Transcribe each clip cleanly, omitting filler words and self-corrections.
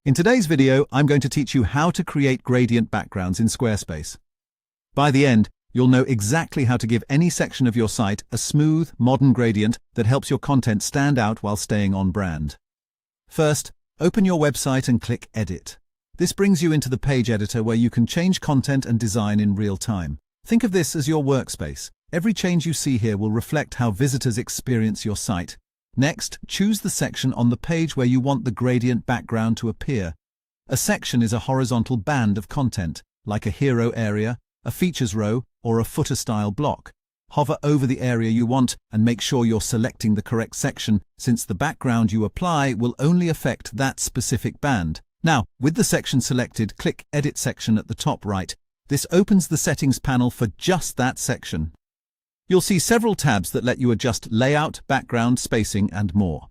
In today's video, I'm going to teach you how to create gradient backgrounds in Squarespace. By the end, you'll know exactly how to give any section of your site a smooth, modern gradient that helps your content stand out while staying on brand. First, open your website and click Edit. This brings you into the page editor where you can change content and design in real time. Think of this as your workspace. Every change you see here will reflect how visitors experience your site. Next, choose the section on the page where you want the gradient background to appear. A section is a horizontal band of content, like a hero area, a features row, or a footer-style block. Hover over the area you want and make sure you're selecting the correct section, since the background you apply will only affect that specific band. Now, with the section selected, click Edit Section at the top right. This opens the settings panel for just that section. You'll see several tabs that let you adjust layout, background, spacing, and more.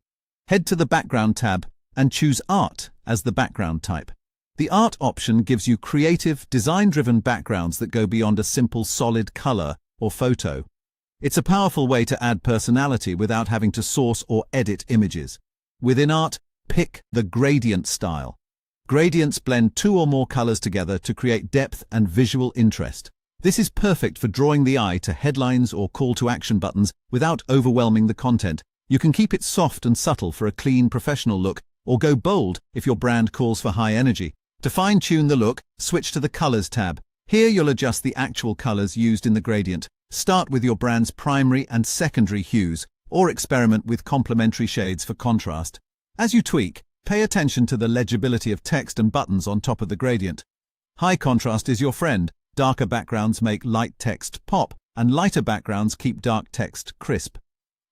Head to the Background tab and choose Art as the background type. The Art option gives you creative, design-driven backgrounds that go beyond a simple solid color or photo. It's a powerful way to add personality without having to source or edit images. Within Art, pick the gradient style. Gradients blend two or more colors together to create depth and visual interest. This is perfect for drawing the eye to headlines or call-to-action buttons without overwhelming the content. You can keep it soft and subtle for a clean, professional look, or go bold if your brand calls for high energy. To fine-tune the look, switch to the Colors tab. Here you'll adjust the actual colors used in the gradient. Start with your brand's primary and secondary hues, or experiment with complementary shades for contrast. As you tweak, pay attention to the legibility of text and buttons on top of the gradient. High contrast is your friend. Darker backgrounds make light text pop, and lighter backgrounds keep dark text crisp.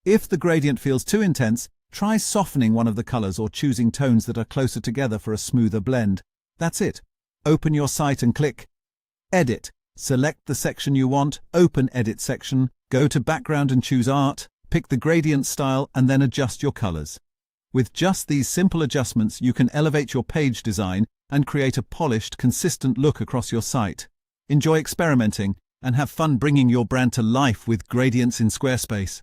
If the gradient feels too intense, try softening one of the colors or choosing tones that are closer together for a smoother blend. That's it. Open your site and click Edit. Select the section you want, open Edit section, go to Background and choose Art, pick the gradient style, and then adjust your colors. With just these simple adjustments, you can elevate your page design and create a polished, consistent look across your site. Enjoy experimenting and have fun bringing your brand to life with gradients in Squarespace.